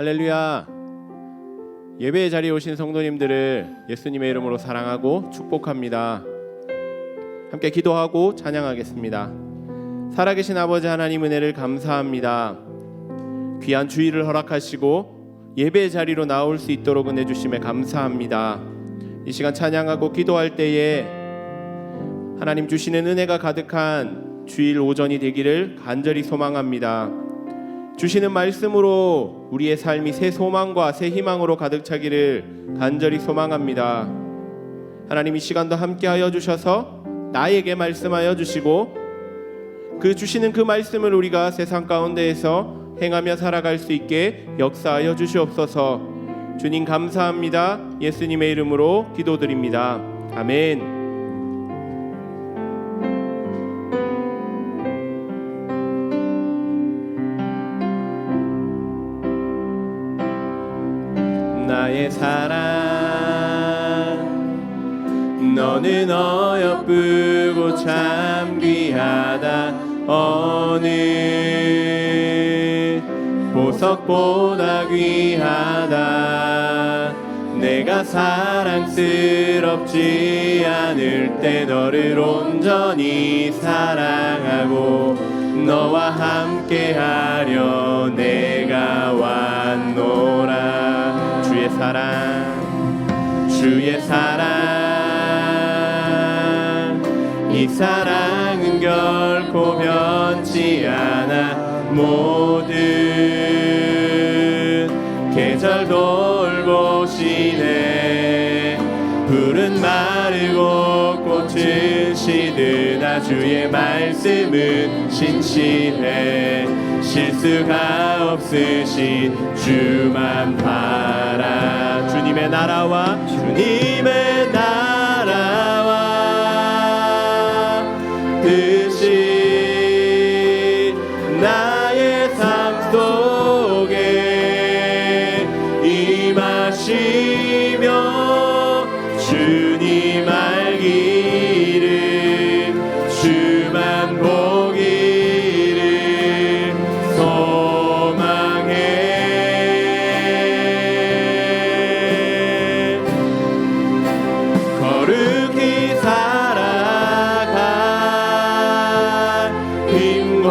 할렐루야. 예배의 자리에 오신 성도님들을 예수님의 이름으로 사랑하고 축복합니다. 함께 기도하고 찬양하겠습니다. 살아계신 아버지 하나님 은혜를 감사합니다. 귀한 주일을 허락하시고 예배의 자리로 나올 수 있도록 은혜 주심에 감사합니다. 이 시간 찬양하고 기도할 때에 하나님 주시는 은혜가 가득한 주일 오전이 되기를 간절히 소망합니다. 주시는 말씀으로 우리의 삶이 새 소망과 새 희망으로 가득 차기를 간절히 소망합니다. 하나님 이 시간도 함께하여 주셔서 나에게 말씀하여 주시고 그 주시는 그 말씀을 우리가 세상 가운데에서 행하며 살아갈 수 있게 역사하여 주시옵소서. 주님 감사합니다. 예수님의 이름으로 기도드립니다. 아멘. 나의 사랑 너는 어여쁘고 참 귀하다. 어느 보석보다 귀하다. 내가 사랑스럽지 않을 때 너를 온전히 사랑하고 너와 함께하려 내가 왔노라. 주의 사랑 이 사랑은 결코 변치 않아. 모든 계절 돌보시네. 풀은 마르고 꽃은 시드나 주의 말씀은 신실해. 실수가 없으신 주만 바라. 주님의 나라와 뜻이 나의 삶 속에 임하시며 주님 알기를 주만 보기를 소망해. 거룩히 살아갈 힘과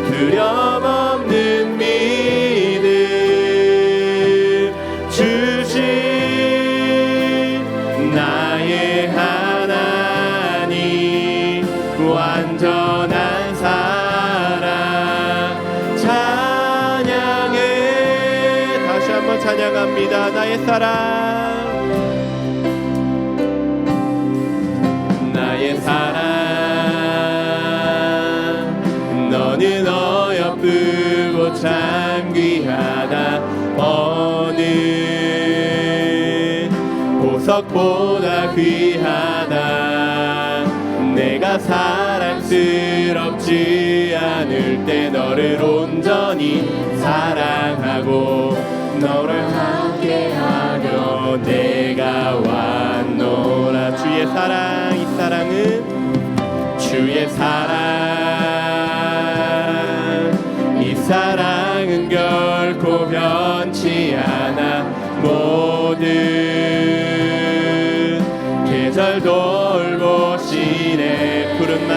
두려움 없는 믿음 주신 나의 하나님. 완전한 사랑 찬양해. 다시 한번 찬양합니다. 나의 사랑 너는 어여쁘고 참 귀하다. 어느 보석보다 귀하다. 내가 사랑스럽지 않을 때 너를 온전히 사랑하고 너를 함께하려 내가 왔노라. 주의 사랑 이 사랑은 주의 사랑 이 사랑은 결코 변치 않아. 모든 계절 돌보시네. 풀은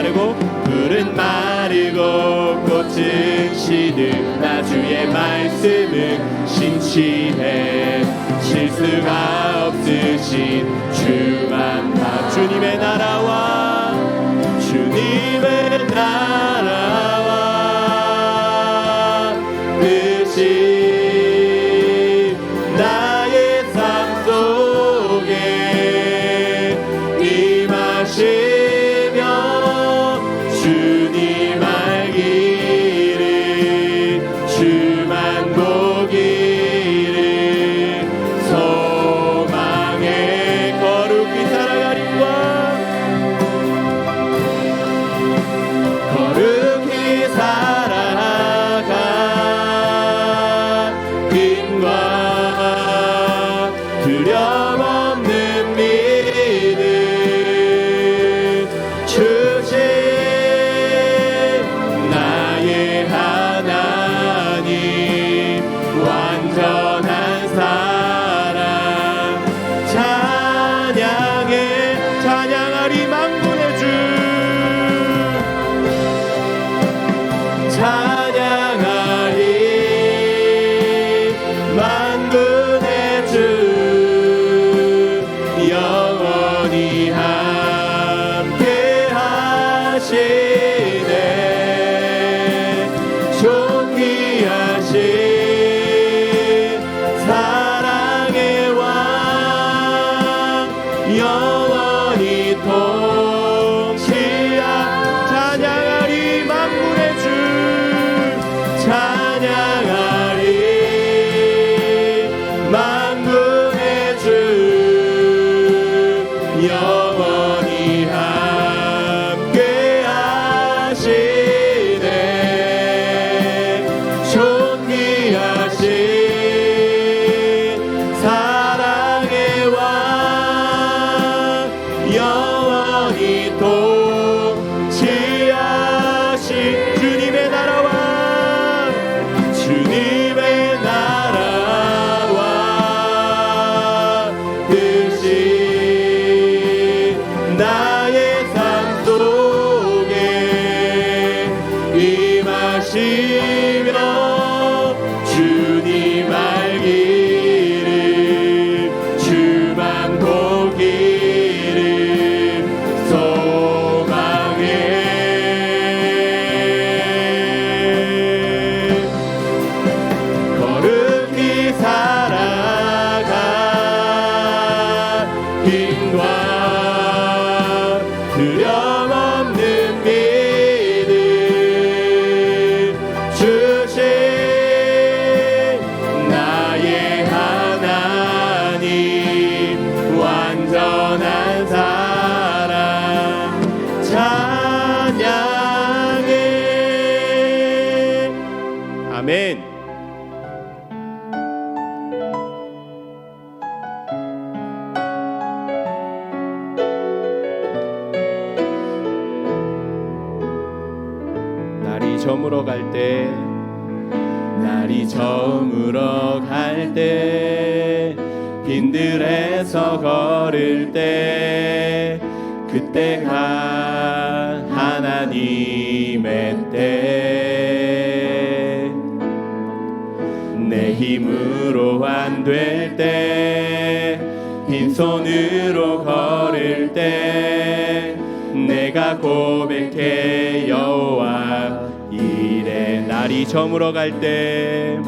마르고 꽃은 시드나 주의 말씀은 신실해. 실수가 없으신 주만 봐. 주님의 나라와 뜻이 나의 삶 속에 임하시며 주님 알기를 주만 보기를 소망해. 거룩히 살아가리과 거룩히 살아가 찬양하리 만군의 주 영원히 함께 하시네 존귀하신 사랑의 왕 영원히 통치하신 주님의 나라와 뜻이 나의 삶 속에 임하시며 주님 알기를 주만 보기를 소망해 거룩히 살아가 힘과 두려움없는 믿음 주신 나의 하나님 완전한 사랑 찬양해 아멘. 저물어 갈 때 날이 저물어 갈 때 빈들에서 걸을 때 그때가 하나님의 때 내 힘으로 안 될 때 빈손으로 걸을 때 내가 고백해 여호와 이래 날이 저물어 갈 때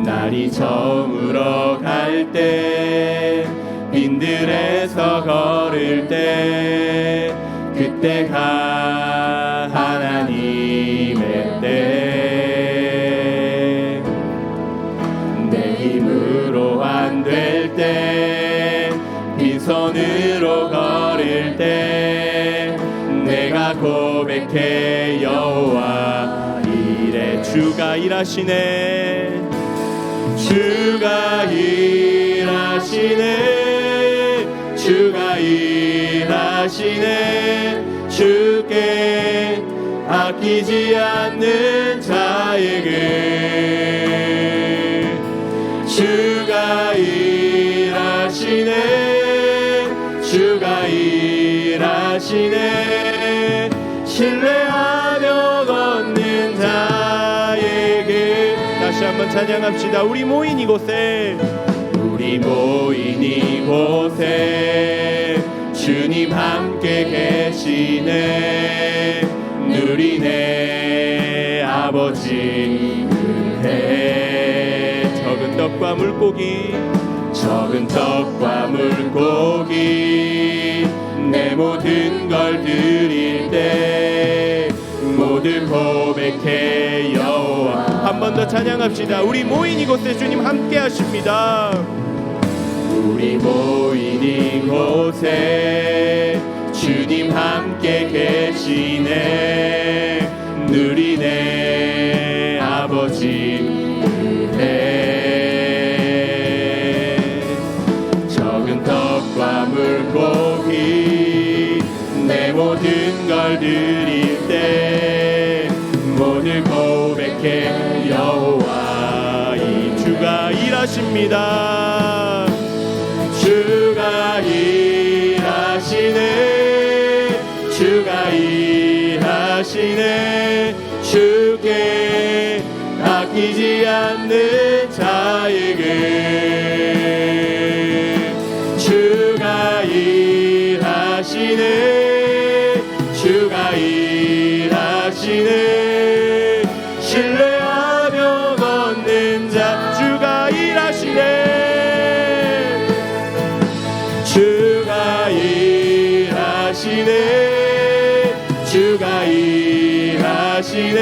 날이 저물어 갈 때 빈들에서 걸을 때 그때가 하나님의 때 내 힘으로 안 될 때 빈손으로 걸을 때 내가 고백해 여호와 이래 주가 일하시네 주가 일하시네 주가 일하시네 주께 아끼지 않는 자에게 주가 일하시네 주가 일하시네 신뢰하며 걷는 자에게 다시 한번 찬양합시다. 우리 모인 이곳에 주님 함께 계시네 누리네 아버지 은혜 적은 떡과 물고기 내 모든 걸 드릴 때 모두 고백해 여호와 한 번 더 찬양합시다. 우리 모인 이곳에 주님 함께 하십니다. 우리 모인 이곳에 주님 함께 계시네 누리네 아버지 은혜 적은 떡과 물고기 내 모든 걸 드릴 때 모두 고백해 여호와 이 주가 일하십니다. 주가 일하시네 주가 일하시네 주께 아끼지 않는 자에게 주가 일하시네 주가 일하시네 신뢰하며 걷는 자 주가 일하시네 주가 일하시네 주가 일하시네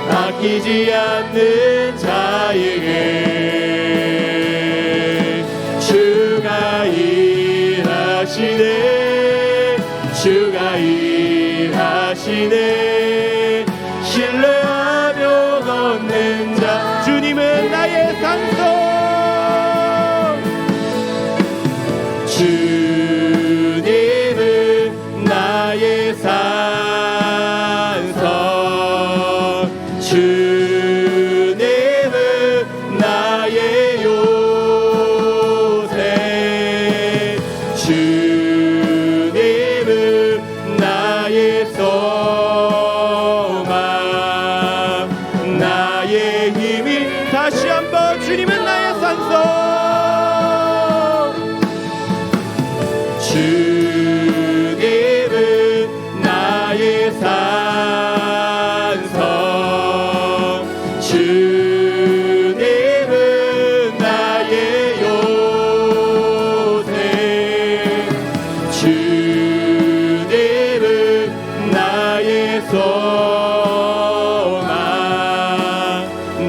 아끼지 않는 자에게 주가 일하시네. 주가 일하시네. 신뢰하며 걷는 자. 주님은 나의 산소. 주님은 나의 산성. 주님은 나의 요새. 주님은 나의 소망. 나의 힘이. 다시 한번 주님은 나의 산성. 주님은 나의 산성. 주님은 나의 요새. 주님은 나의 소망.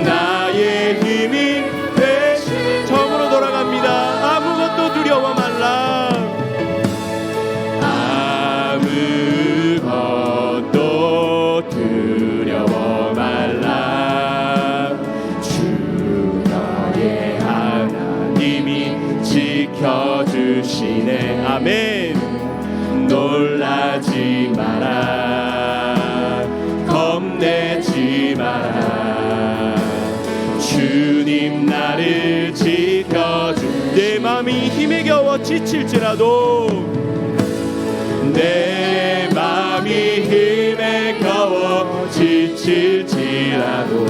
나의 힘이 되신. 처음으로 돌아갑니다. 아무것도 두려워 말라. 아무것도 두려워 말라. 주 너의 하나님이 지켜주시네. 아멘. 놀라지 마라. 겁내지 마라. 주님 나를 지켜주. 내 마음이 힘에 겨워 지칠지라도, 내 마음이 힘에 겨워 지칠지라도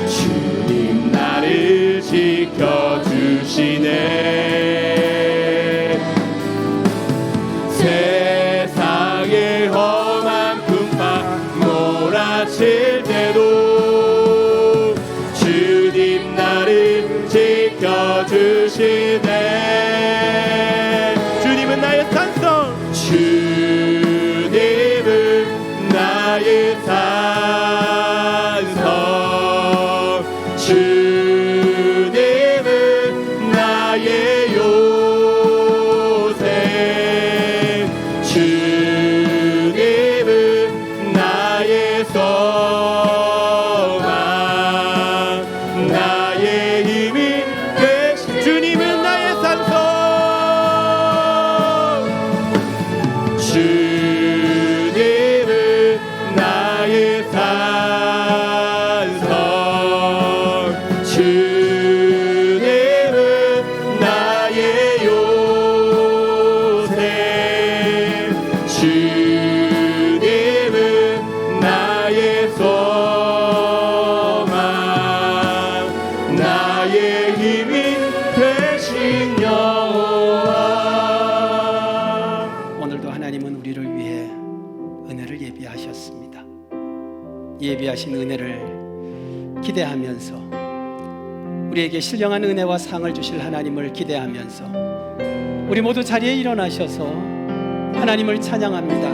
주님 나를 지켜주시네. 세상의 험한 풍파 몰아칠 때도 주님 나를 지켜주시네. 주님은 나의 산성. 주님은 나의 산성. 주님은 나의 요새. 주님은 나의 소망. 나의 힘이 되신. 주님은 나의 산성. 주님은 나의 산성. 주님은 나의 요새. 주님은 나의 소망. 나의 힘이 되신 여호와. 오늘도 하나님은 우리를 위해 은혜를 예비하셨습니다. 예비하신 은혜를 기대하면서, 우리에게 신령한 은혜와 상을 주실 하나님을 기대하면서 우리 모두 자리에 일어나셔서 하나님을 찬양합니다.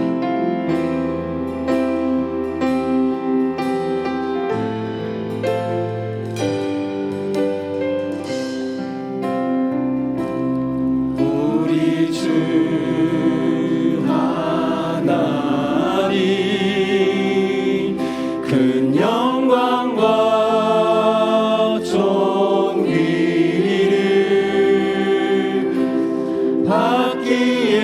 우리 주 하나님 큰 영광과 존귀를 받기에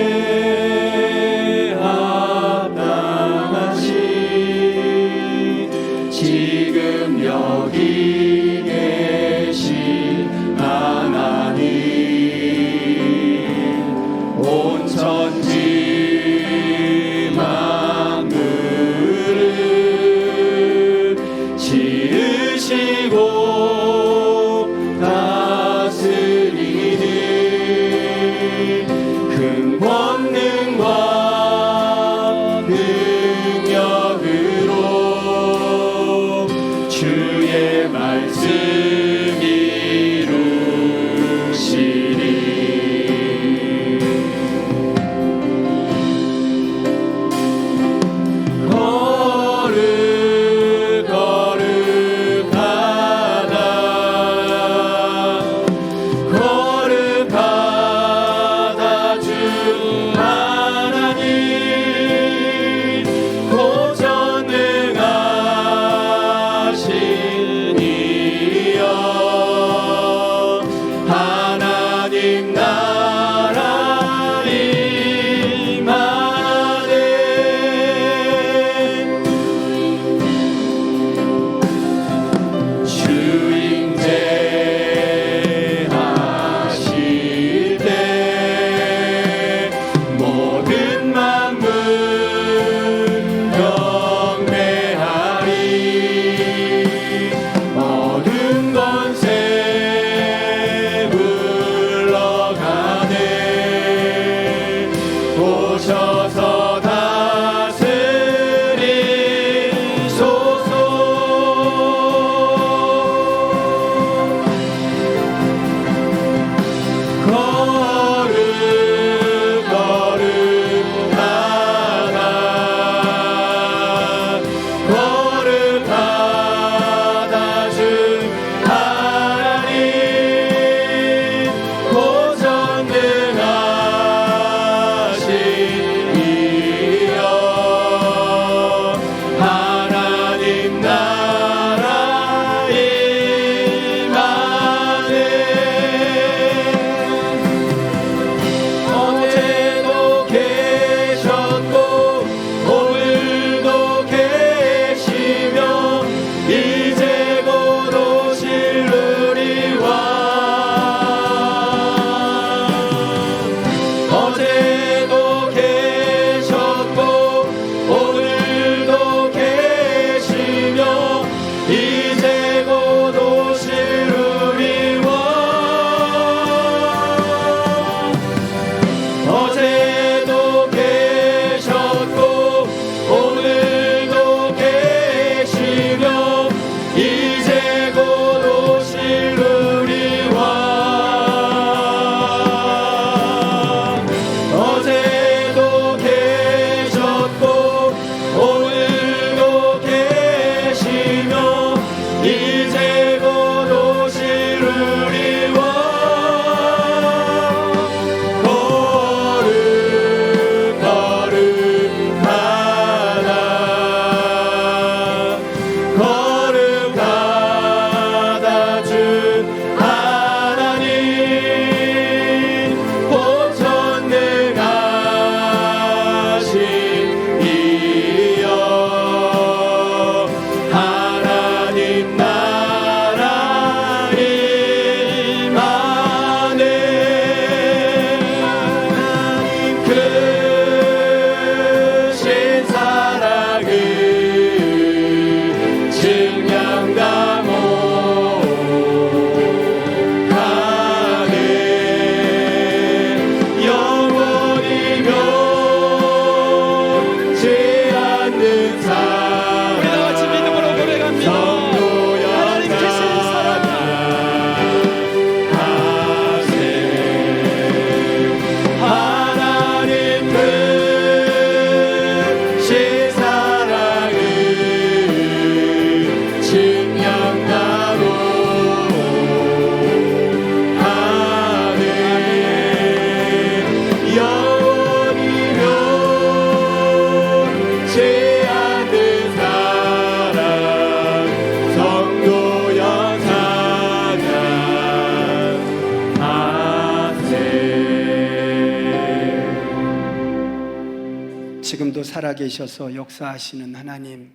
살아계셔서 역사하시는 하나님,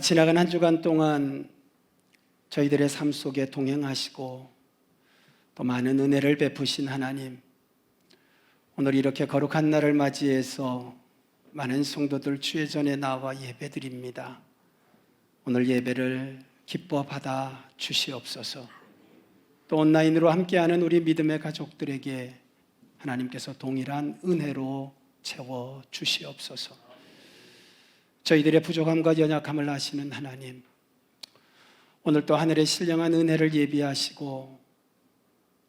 지나간 한 주간 동안 저희들의 삶 속에 동행하시고 또 많은 은혜를 베푸신 하나님, 오늘 이렇게 거룩한 날을 맞이해서 많은 성도들 주의 전에 나와 예배드립니다. 오늘 예배를 기뻐 받아 주시옵소서. 또 온라인으로 함께하는 우리 믿음의 가족들에게 하나님께서 동일한 은혜로 채워 주시옵소서. 저희들의 부족함과 연약함을 아시는 하나님, 오늘 또 하늘의 신령한 은혜를 예비하시고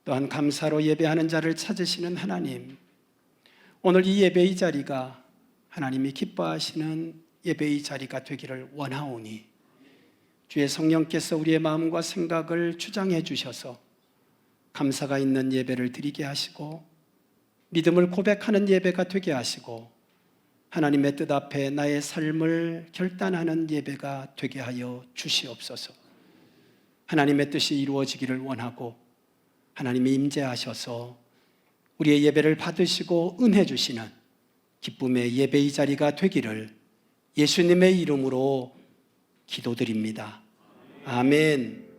또한 감사로 예배하는 자를 찾으시는 하나님, 오늘 이 예배의 자리가 하나님이 기뻐하시는 예배의 자리가 되기를 원하오니 주의 성령께서 우리의 마음과 생각을 주장해 주셔서 감사가 있는 예배를 드리게 하시고 믿음을 고백하는 예배가 되게 하시고 하나님의 뜻 앞에 나의 삶을 결단하는 예배가 되게 하여 주시옵소서. 하나님의 뜻이 이루어지기를 원하고 하나님이 임재하셔서 우리의 예배를 받으시고 은혜 주시는 기쁨의 예배의 자리가 되기를 예수님의 이름으로 기도드립니다. 아멘.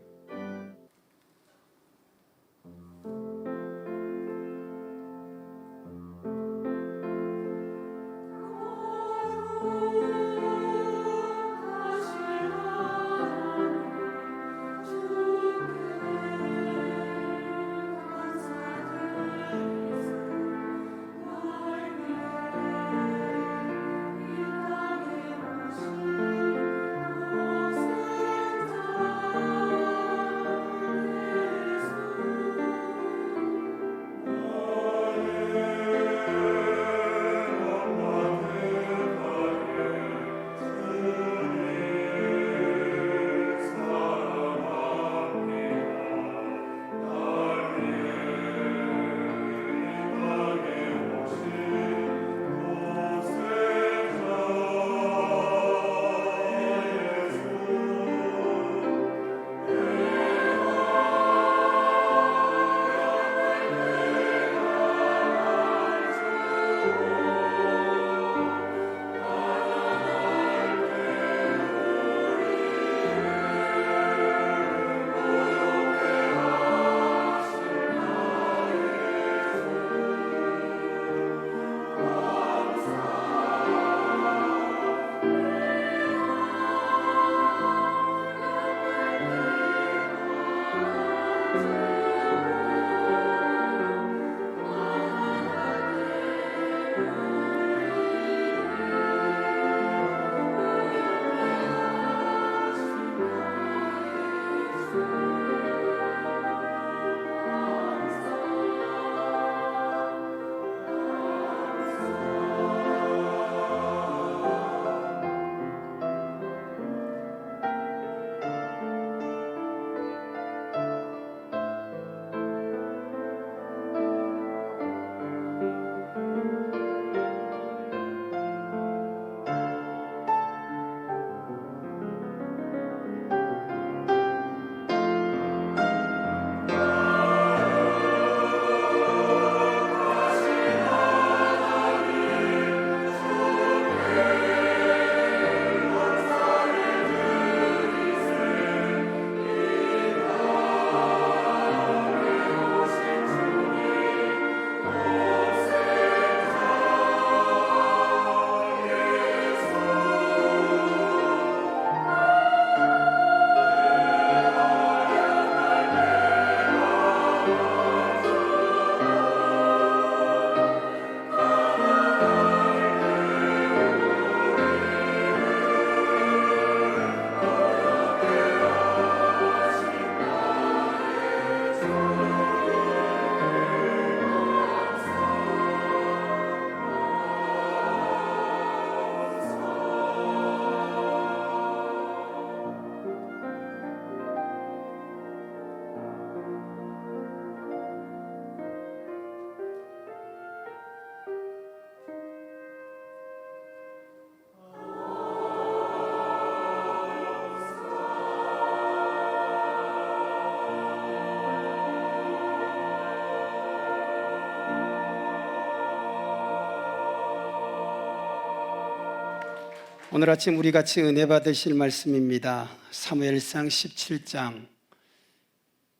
오늘 아침 우리 같이 은혜 받으실 말씀입니다. 사무엘상 17장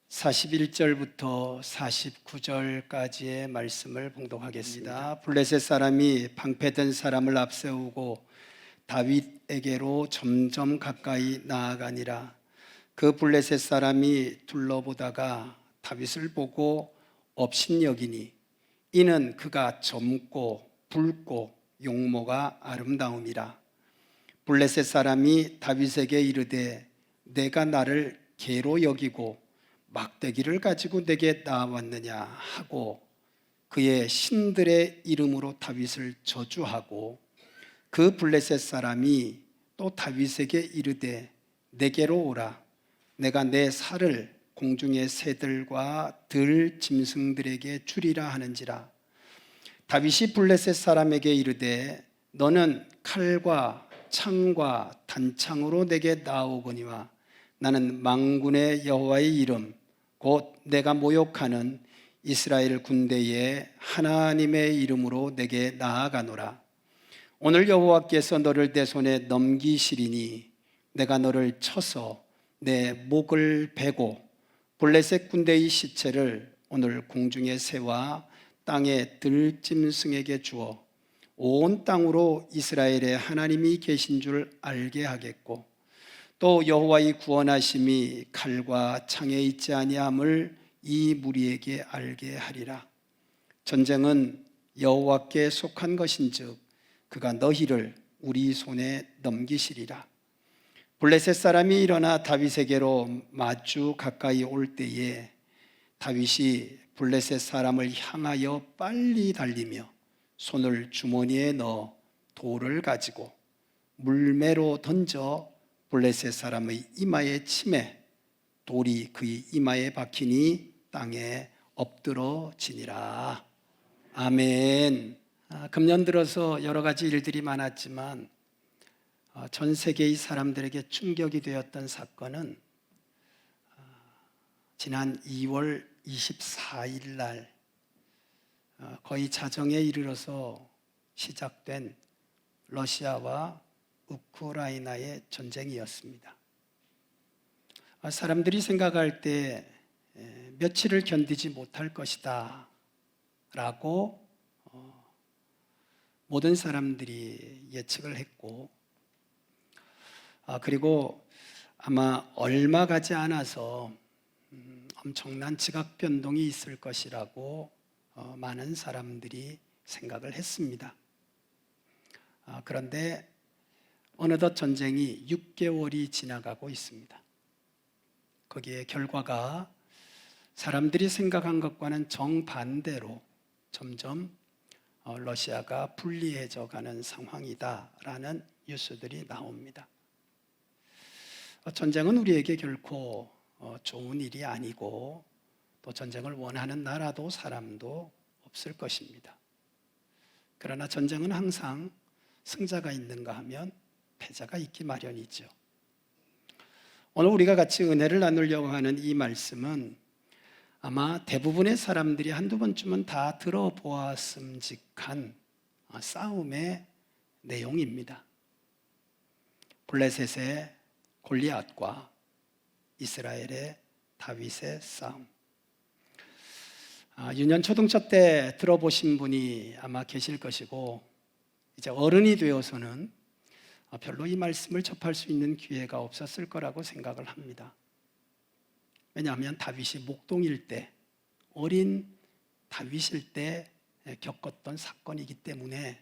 41절부터 49절까지의 말씀을 봉독하겠습니다. 블레셋 사람이 방패든 사람을 앞세우고 다윗에게로 점점 가까이 나아가니라. 그 블레셋 사람이 둘러보다가 다윗을 보고 업신여기니 이는 그가 젊고 붉고 용모가 아름다움이라. 블레셋 사람이 다윗에게 이르되 내가 나를 개로 여기고 막대기를 가지고 내게 나왔느냐 하고 그의 신들의 이름으로 다윗을 저주하고 그 블레셋 사람이 또 다윗에게 이르되 내게로 오라. 내가 내 살을 공중의 새들과 들 짐승들에게 주리라 하는지라. 다윗이 블레셋 사람에게 이르되 너는 칼과 창과 단창으로 내게 나오거니와 나는 만군의 여호와의 이름 곧 내가 모욕하는 이스라엘 군대의 하나님의 이름으로 내게 나아가노라. 오늘 여호와께서 너를 내 손에 넘기시리니 내가 너를 쳐서 내 목을 베고 블레셋 군대의 시체를 오늘 공중의 새와 땅의 들짐승에게 주어 온 땅으로 이스라엘의 하나님이 계신 줄 알게 하겠고 또 여호와의 구원하심이 칼과 창에 있지 아니함을 이 무리에게 알게 하리라. 전쟁은 여호와께 속한 것인즉 그가 너희를 우리 손에 넘기시리라. 블레셋 사람이 일어나 다윗에게로 마주 가까이 올 때에 다윗이 블레셋 사람을 향하여 빨리 달리며 손을 주머니에 넣어 돌을 가지고 물매로 던져 블레셋 사람의 이마에 치매 돌이 그의 이마에 박히니 땅에 엎드러지니라. 아멘. 금년 들어서 여러 가지 일들이 많았지만 전 세계의 사람들에게 충격이 되었던 사건은 지난 2월 24일 날 거의 자정에 이르러서 시작된 러시아와 우크라이나의 전쟁이었습니다. 사람들이 생각할 때 며칠을 견디지 못할 것이다 라고 모든 사람들이 예측을 했고 그리고 아마 얼마 가지 않아서 엄청난 지각 변동이 있을 것이라고 많은 사람들이 생각을 했습니다. 그런데 어느덧 전쟁이 6개월이 지나가고 있습니다. 거기에 결과가 사람들이 생각한 것과는 정반대로 점점 러시아가 불리해져 가는 상황이다라는 뉴스들이 나옵니다. 전쟁은 우리에게 결코 좋은 일이 아니고 또 전쟁을 원하는 나라도 사람도 없을 것입니다. 그러나 전쟁은 항상 승자가 있는가 하면 패자가 있기 마련이죠. 오늘 우리가 같이 은혜를 나누려고 하는 이 말씀은 아마 대부분의 사람들이 한두 번쯤은 다 들어보았음직한 싸움의 내용입니다. 블레셋의 골리앗과 이스라엘의 다윗의 싸움. 유년 초등초 때 들어보신 분이 아마 계실 것이고 이제 어른이 되어서는 별로 이 말씀을 접할 수 있는 기회가 없었을 거라고 생각을 합니다. 왜냐하면 다윗이 목동일 때 어린 다윗일 때 겪었던 사건이기 때문에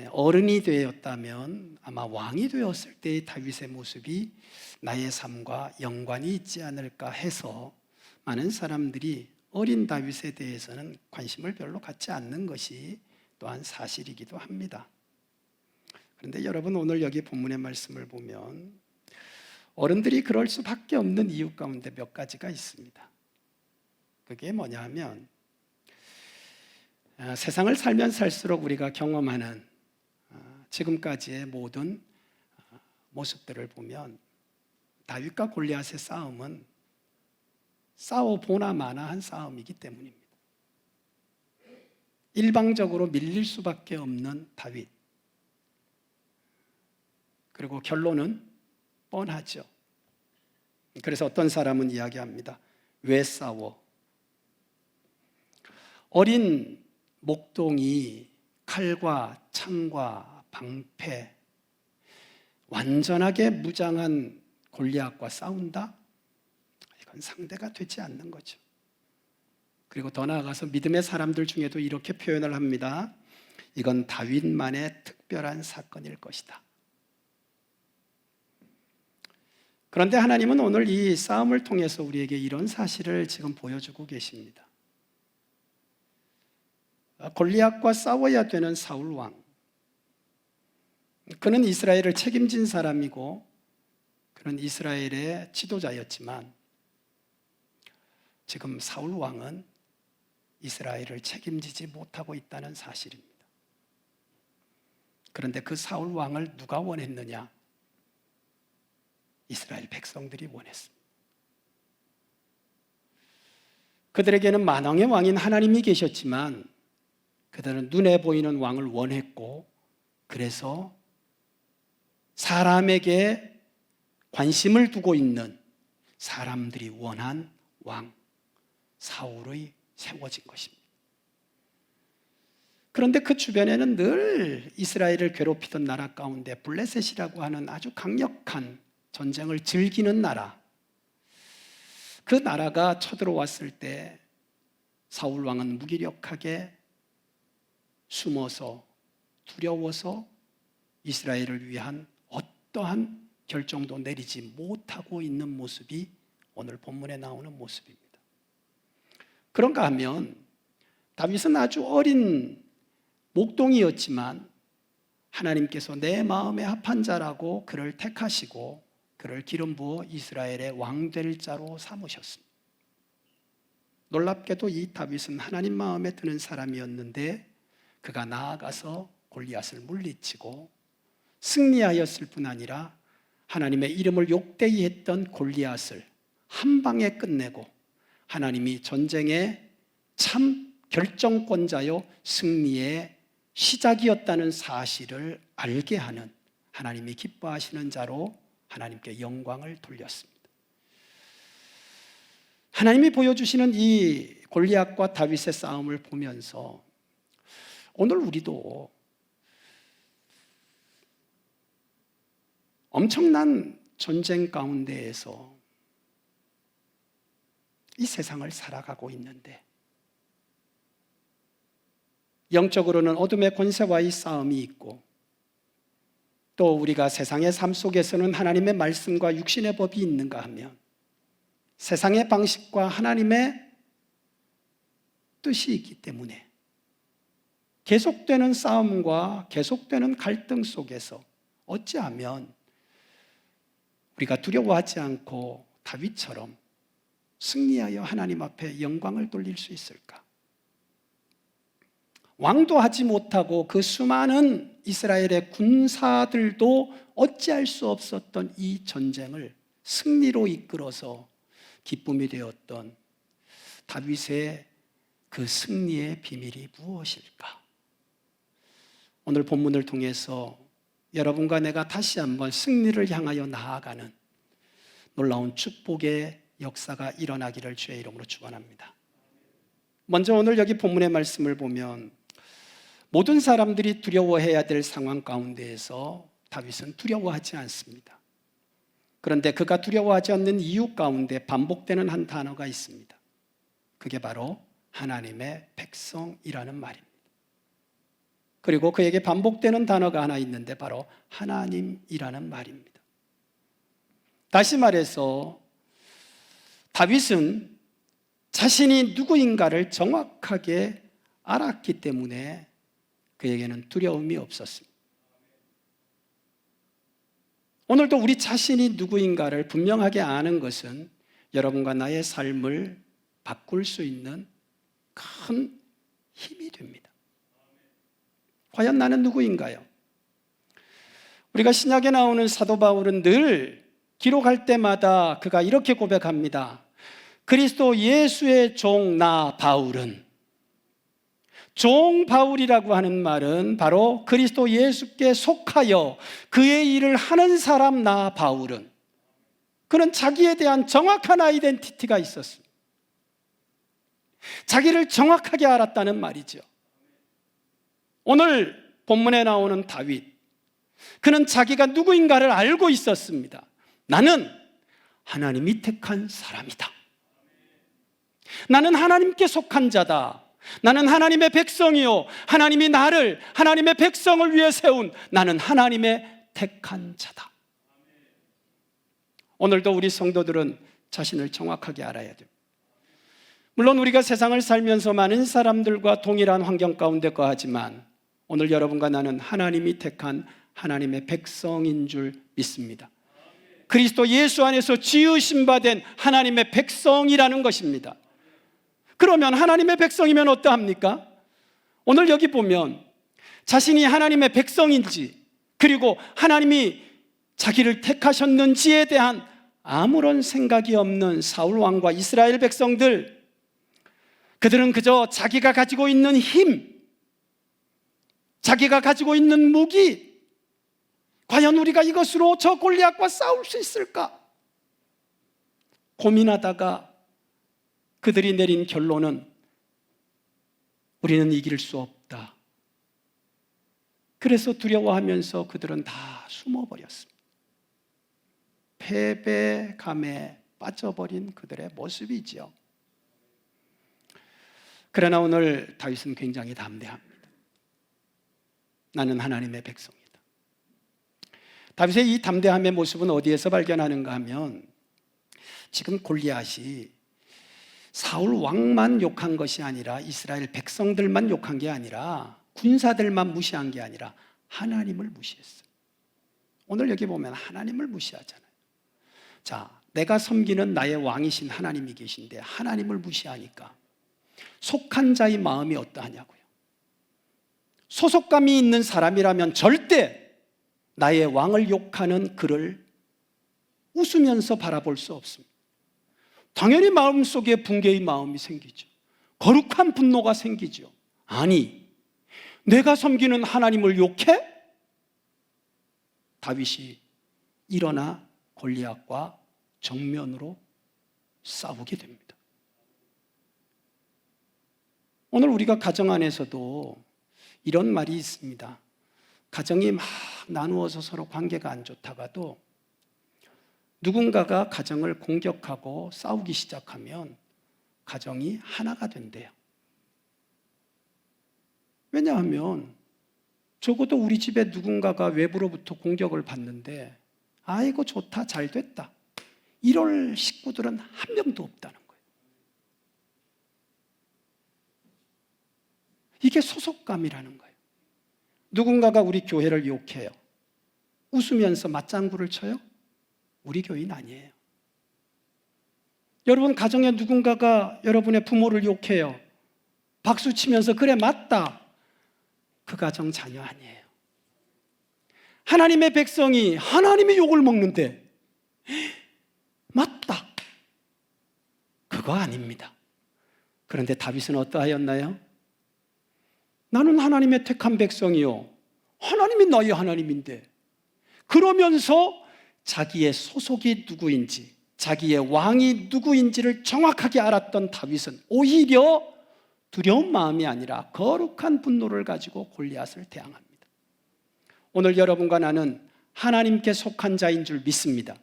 어른이 되었다면 아마 왕이 되었을 때의 다윗의 모습이 나의 삶과 연관이 있지 않을까 해서 많은 사람들이 어린 다윗에 대해서는 관심을 별로 갖지 않는 것이 또한 사실이기도 합니다. 그런데 여러분 오늘 여기 본문의 말씀을 보면 어른들이 그럴 수밖에 없는 이유 가운데 몇 가지가 있습니다. 그게 뭐냐 하면 세상을 살면 살수록 우리가 경험하는 지금까지의 모든 모습들을 보면 다윗과 골리앗의 싸움은 싸워보나 마나 한 싸움이기 때문입니다. 일방적으로 밀릴 수밖에 없는 다윗. 그리고 결론은 뻔하죠. 그래서 어떤 사람은 이야기합니다. 왜 싸워? 어린 목동이 칼과 창과 방패, 완전하게 무장한 골리앗과 싸운다? 이건 상대가 되지 않는 거죠. 그리고 더 나아가서 믿음의 사람들 중에도 이렇게 표현을 합니다. 이건 다윗만의 특별한 사건일 것이다. 그런데 하나님은 오늘 이 싸움을 통해서 우리에게 이런 사실을 지금 보여주고 계십니다. 골리앗과 싸워야 되는 사울 왕, 그는 이스라엘을 책임진 사람이고 그는 이스라엘의 지도자였지만 지금 사울 왕은 이스라엘을 책임지지 못하고 있다는 사실입니다. 그런데 그 사울 왕을 누가 원했느냐? 이스라엘 백성들이 원했습니다. 그들에게는 만왕의 왕인 하나님이 계셨지만 그들은 눈에 보이는 왕을 원했고, 그래서 사람에게 관심을 두고 있는 사람들이 원한 왕 사울이 세워진 것입니다. 그런데 그 주변에는 늘 이스라엘을 괴롭히던 나라 가운데 블레셋이라고 하는 아주 강력한 전쟁을 즐기는 나라, 그 나라가 쳐들어왔을 때 사울 왕은 무기력하게 숨어서 두려워서 이스라엘을 위한 어떠한 결정도 내리지 못하고 있는 모습이 오늘 본문에 나오는 모습입니다. 그런가 하면 다윗은 아주 어린 목동이었지만 하나님께서 내 마음에 합한 자라고 그를 택하시고 그를 기름 부어 이스라엘의 왕 될 자로 삼으셨습니다. 놀랍게도 이 다윗은 하나님 마음에 드는 사람이었는데 그가 나아가서 골리앗을 물리치고 승리하였을 뿐 아니라 하나님의 이름을 욕되이 했던 골리앗을 한 방에 끝내고 하나님이 전쟁의 참 결정권자요 승리의 시작이었다는 사실을 알게 하는, 하나님이 기뻐하시는 자로 하나님께 영광을 돌렸습니다. 하나님이 보여주시는 이 골리앗과 다윗의 싸움을 보면서 오늘 우리도 엄청난 전쟁 가운데에서 이 세상을 살아가고 있는데 영적으로는 어둠의 권세와의 싸움이 있고 또 우리가 세상의 삶 속에서는 하나님의 말씀과 육신의 법이 있는가 하면 세상의 방식과 하나님의 뜻이 있기 때문에 계속되는 싸움과 계속되는 갈등 속에서 어찌하면 우리가 두려워하지 않고 다윗처럼 승리하여 하나님 앞에 영광을 돌릴 수 있을까? 왕도 하지 못하고 그 수많은 이스라엘의 군사들도 어찌할 수 없었던 이 전쟁을 승리로 이끌어서 기쁨이 되었던 다윗의 그 승리의 비밀이 무엇일까? 오늘 본문을 통해서 여러분과 내가 다시 한번 승리를 향하여 나아가는 놀라운 축복의 역사가 일어나기를 주의 이름으로 축원합니다. 먼저 오늘 여기 본문의 말씀을 보면 모든 사람들이 두려워해야 될 상황 가운데에서 다윗은 두려워하지 않습니다. 그런데 그가 두려워하지 않는 이유 가운데 반복되는 한 단어가 있습니다. 그게 바로 하나님의 백성이라는 말입니다. 그리고 그에게 반복되는 단어가 하나 있는데 바로 하나님이라는 말입니다. 다시 말해서 다윗은 자신이 누구인가를 정확하게 알았기 때문에 그에게는 두려움이 없었습니다. 오늘도 우리 자신이 누구인가를 분명하게 아는 것은 여러분과 나의 삶을 바꿀 수 있는 큰 힘이 됩니다. 과연 나는 누구인가요? 우리가 신약에 나오는 사도 바울은 늘 기록할 때마다 그가 이렇게 고백합니다. 그리스도 예수의 종 나 바울은 종 바울이라고 하는 말은 바로 그리스도 예수께 속하여 그의 일을 하는 사람 나 바울은, 그는 자기에 대한 정확한 아이덴티티가 있었습니다. 자기를 정확하게 알았다는 말이죠. 오늘 본문에 나오는 다윗, 그는 자기가 누구인가를 알고 있었습니다. 나는 하나님이 택한 사람이다. 나는 하나님께 속한 자다. 나는 하나님의 백성이요, 하나님이 나를, 하나님의 백성을 위해 세운, 나는 하나님의 택한 자다. 오늘도 우리 성도들은 자신을 정확하게 알아야 됩니다. 물론 우리가 세상을 살면서 많은 사람들과 동일한 환경 가운데 거하지만 오늘 여러분과 나는 하나님이 택한 하나님의 백성인 줄 믿습니다. 그리스도 예수 안에서 지으심 받은 하나님의 백성이라는 것입니다. 그러면 하나님의 백성이면 어떠합니까? 오늘 여기 보면 자신이 하나님의 백성인지, 그리고 하나님이 자기를 택하셨는지에 대한 아무런 생각이 없는 사울 왕과 이스라엘 백성들, 그들은 그저 자기가 가지고 있는 힘, 자기가 가지고 있는 무기, 과연 우리가 이것으로 저 골리앗과 싸울 수 있을까? 고민하다가 그들이 내린 결론은 우리는 이길 수 없다. 그래서 두려워하면서 그들은 다 숨어버렸습니다. 패배감에 빠져버린 그들의 모습이지요. 그러나 오늘 다윗은 굉장히 담대합니다. 나는 하나님의 백성이다. 다윗의 이 담대함의 모습은 어디에서 발견하는가 하면, 지금 골리앗이 사울 왕만 욕한 것이 아니라, 이스라엘 백성들만 욕한 게 아니라, 군사들만 무시한 게 아니라 하나님을 무시했어요. 오늘 여기 보면 하나님을 무시하잖아요. 자, 내가 섬기는 나의 왕이신 하나님이 계신데 하나님을 무시하니까 속한 자의 마음이 어떠하냐고요. 소속감이 있는 사람이라면 절대 나의 왕을 욕하는 그를 웃으면서 바라볼 수 없습니다. 당연히 마음속에 붕괴의 마음이 생기죠. 거룩한 분노가 생기죠. 아니, 내가 섬기는 하나님을 욕해? 다윗이 일어나 골리앗과 정면으로 싸우게 됩니다. 오늘 우리가 가정 안에서도 이런 말이 있습니다. 가정이 막 나누어서 서로 관계가 안 좋다가도 누군가가 가정을 공격하고 싸우기 시작하면 가정이 하나가 된대요. 왜냐하면 적어도 우리 집에 누군가가 외부로부터 공격을 받는데 아이고 좋다, 잘 됐다, 이럴 식구들은 한 명도 없다는 거예요. 이게 소속감이라는 거예요. 누군가가 우리 교회를 욕해요. 웃으면서 맞장구를 쳐요? 우리 교인 아니에요. 여러분 가정에 누군가가 여러분의 부모를 욕해요. 박수 치면서 그래 맞다, 그 가정 자녀 아니에요. 하나님의 백성이 하나님의 욕을 먹는데 맞다, 그거 아닙니다. 그런데 다윗은 어떠하였나요? 나는 하나님의 택한 백성이요, 하나님이 나의 하나님인데, 그러면서 자기의 소속이 누구인지, 자기의 왕이 누구인지를 정확하게 알았던 다윗은 오히려 두려운 마음이 아니라 거룩한 분노를 가지고 골리앗을 대항합니다. 오늘 여러분과 나는 하나님께 속한 자인 줄 믿습니다.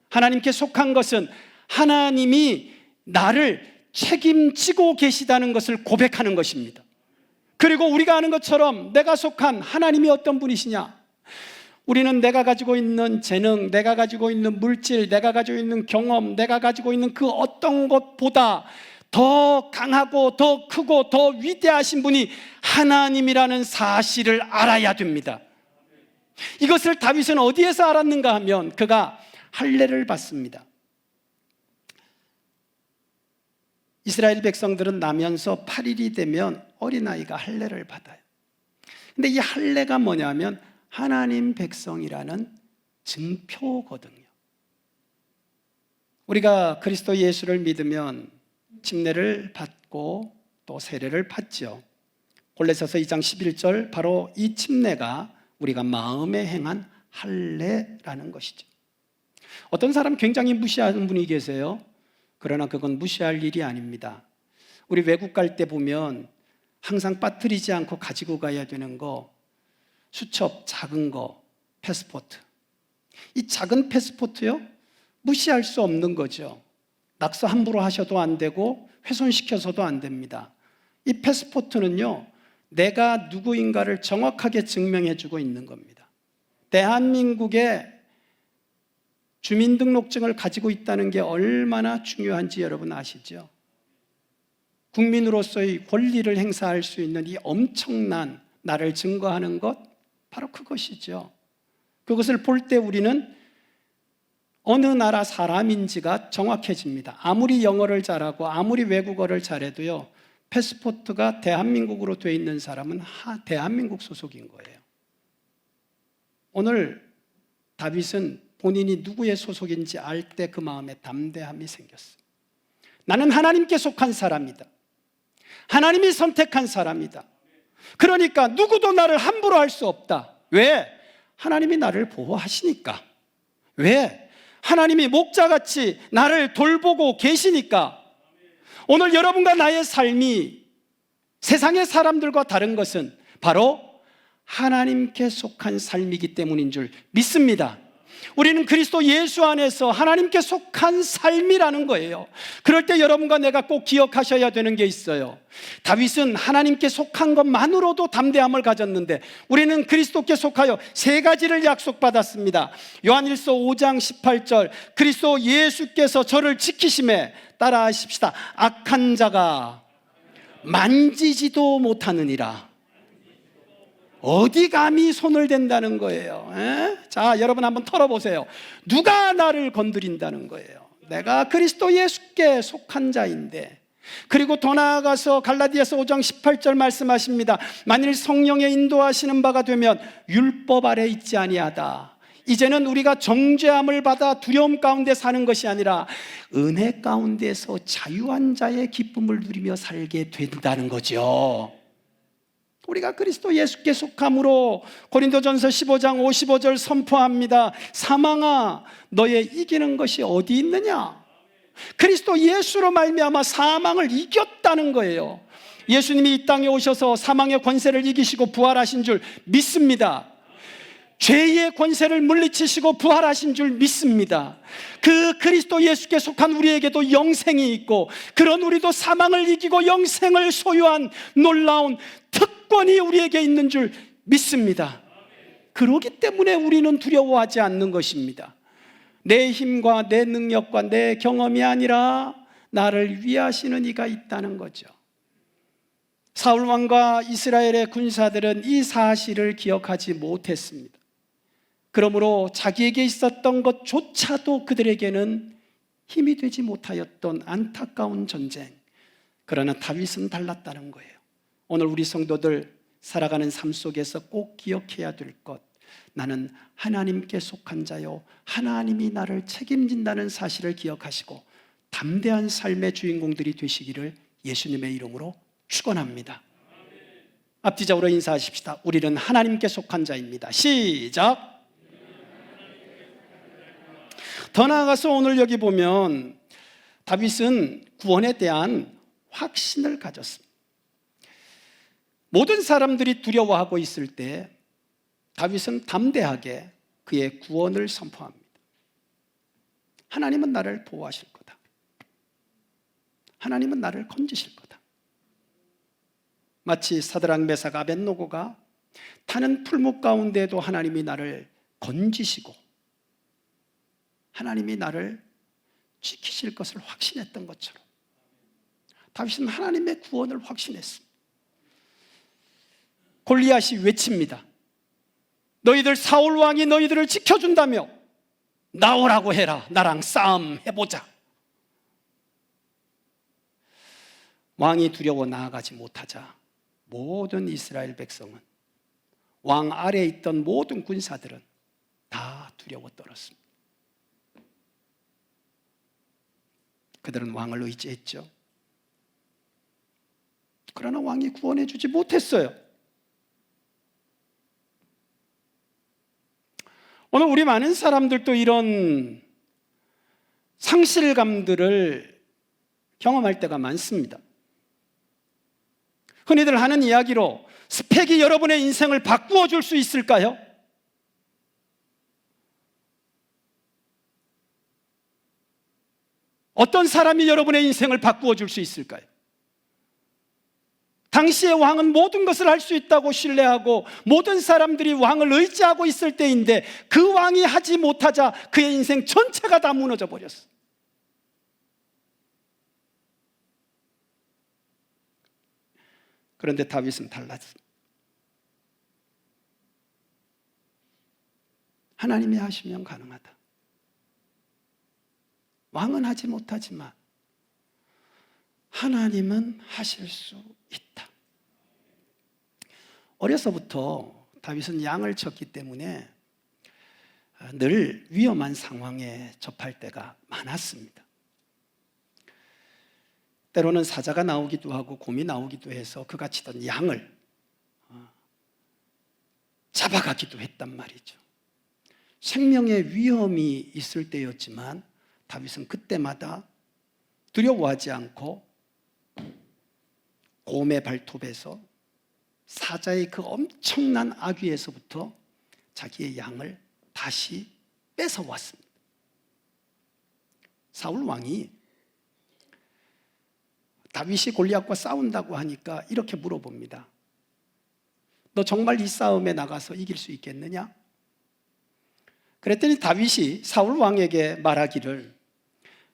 하나님께 속한 것은 하나님이 나를 책임지고 계시다는 것을 고백하는 것입니다. 그리고 우리가 아는 것처럼 내가 속한 하나님이 어떤 분이시냐? 우리는 내가 가지고 있는 재능, 내가 가지고 있는 물질, 내가 가지고 있는 경험, 내가 가지고 있는 그 어떤 것보다 더 강하고 더 크고 더 위대하신 분이 하나님이라는 사실을 알아야 됩니다. 이것을 다윗은 어디에서 알았는가 하면 그가 할례를 받습니다. 이스라엘 백성들은 나면서 8일이 되면 어린아이가 할례를 받아요. 근데 이 할례가 뭐냐면 하나님 백성이라는 증표거든요. 우리가 그리스도 예수를 믿으면 침례를 받고 또 세례를 받죠. 골로새서 2장 11절, 바로 이 침례가 우리가 마음에 행한 할례라는 것이죠. 어떤 사람 굉장히 무시하는 분이 계세요. 그러나 그건 무시할 일이 아닙니다. 우리 외국 갈 때 보면 항상 빠뜨리지 않고 가지고 가야 되는 거, 수첩 작은 거, 패스포트. 이 작은 패스포트요, 무시할 수 없는 거죠. 낙서 함부로 하셔도 안 되고 훼손시켜서도 안 됩니다. 이 패스포트는요, 내가 누구인가를 정확하게 증명해주고 있는 겁니다. 대한민국의 주민등록증을 가지고 있다는 게 얼마나 중요한지 여러분 아시죠? 국민으로서의 권리를 행사할 수 있는 이 엄청난 나를 증거하는 것, 바로 그것이죠. 그것을 볼 때 우리는 어느 나라 사람인지가 정확해집니다. 아무리 영어를 잘하고 아무리 외국어를 잘해도요, 패스포트가 대한민국으로 되어 있는 사람은 대한민국 소속인 거예요. 오늘 다윗은 본인이 누구의 소속인지 알 때 그 마음에 담대함이 생겼어요. 나는 하나님께 속한 사람이다. 하나님이 선택한 사람이다. 그러니까 누구도 나를 함부로 할 수 없다. 왜? 하나님이 나를 보호하시니까. 왜? 하나님이 목자같이 나를 돌보고 계시니까. 오늘 여러분과 나의 삶이 세상의 사람들과 다른 것은 바로 하나님께 속한 삶이기 때문인 줄 믿습니다. 우리는 그리스도 예수 안에서 하나님께 속한 삶이라는 거예요. 그럴 때 여러분과 내가 꼭 기억하셔야 되는 게 있어요. 다윗은 하나님께 속한 것만으로도 담대함을 가졌는데 우리는 그리스도께 속하여 세 가지를 약속받았습니다. 요한일서 5장 18절, 그리스도 예수께서 저를 지키심에 따라하십시다. 악한 자가 만지지도 못하느니라. 어디 감히 손을 댄다는 거예요. 자, 여러분 한번 털어보세요. 누가 나를 건드린다는 거예요. 내가 그리스도 예수께 속한 자인데. 그리고 더 나아가서 갈라디아서 5장 18절 말씀하십니다. 만일 성령의 인도하시는 바가 되면 율법 아래 있지 아니하다. 이제는 우리가 정죄함을 받아 두려움 가운데 사는 것이 아니라 은혜 가운데서 자유한 자의 기쁨을 누리며 살게 된다는 거죠. 우리가 그리스도 예수께 속함으로 고린도전서 15장 55절 선포합니다. 사망아, 너의 이기는 것이 어디 있느냐? 그리스도 예수로 말미암아 사망을 이겼다는 거예요. 예수님이 이 땅에 오셔서 사망의 권세를 이기시고 부활하신 줄 믿습니다. 죄의 권세를 물리치시고 부활하신 줄 믿습니다. 그 그리스도 예수께 속한 우리에게도 영생이 있고, 그런 우리도 사망을 이기고 영생을 소유한 놀라운 특권이 우리에게 있는 줄 믿습니다. 그렇기 때문에 우리는 두려워하지 않는 것입니다. 내 힘과 내 능력과 내 경험이 아니라 나를 위하시는 이가 있다는 거죠. 사울 왕과 이스라엘의 군사들은 이 사실을 기억하지 못했습니다. 그러므로 자기에게 있었던 것조차도 그들에게는 힘이 되지 못하였던 안타까운 전쟁. 그러나 다윗은 달랐다는 거예요. 오늘 우리 성도들 살아가는 삶 속에서 꼭 기억해야 될 것, 나는 하나님께 속한 자요, 하나님이 나를 책임진다는 사실을 기억하시고 담대한 삶의 주인공들이 되시기를 예수님의 이름으로 축원합니다. 앞뒤적으로 인사하십시다. 우리는 하나님께 속한 자입니다. 시작. 더 나아가서 오늘 여기 보면 다윗은 구원에 대한 확신을 가졌습니다. 모든 사람들이 두려워하고 있을 때 다윗은 담대하게 그의 구원을 선포합니다. 하나님은 나를 보호하실 거다. 하나님은 나를 건지실 거다. 마치 사드락 메삭 아벳노고가 타는 풀목 가운데에도 하나님이 나를 건지시고 하나님이 나를 지키실 것을 확신했던 것처럼 다윗은 하나님의 구원을 확신했습니다. 골리앗이 외칩니다. 너희들 사울 왕이 너희들을 지켜준다며 나오라고 해라. 나랑 싸움 해보자. 왕이 두려워 나아가지 못하자 모든 이스라엘 백성은, 왕 아래에 있던 모든 군사들은 다 두려워 떨었습니다. 그들은 왕을 의지했죠. 그러나 왕이 구원해 주지 못했어요. 오늘 우리 많은 사람들도 이런 상실감들을 경험할 때가 많습니다. 흔히들 하는 이야기로 스펙이 여러분의 인생을 바꾸어 줄 수 있을까요? 어떤 사람이 여러분의 인생을 바꾸어 줄 수 있을까요? 당시의 왕은 모든 것을 할 수 있다고 신뢰하고 모든 사람들이 왕을 의지하고 있을 때인데 그 왕이 하지 못하자 그의 인생 전체가 다 무너져 버렸어. 그런데 다윗은 달랐어. 하나님이 하시면 가능하다. 왕은 하지 못하지만 하나님은 하실 수 있다. 어려서부터 다윗은 양을 쳤기 때문에 늘 위험한 상황에 접할 때가 많았습니다. 때로는 사자가 나오기도 하고 곰이 나오기도 해서 그가 치던 양을 잡아가기도 했단 말이죠. 생명의 위험이 있을 때였지만 다윗은 그때마다 두려워하지 않고 곰의 발톱에서 사자의 그 엄청난 아귀에서부터 자기의 양을 다시 뺏어왔습니다. 사울 왕이 다윗이 골리앗과 싸운다고 하니까 이렇게 물어봅니다. 너 정말 이 싸움에 나가서 이길 수 있겠느냐? 그랬더니 다윗이 사울 왕에게 말하기를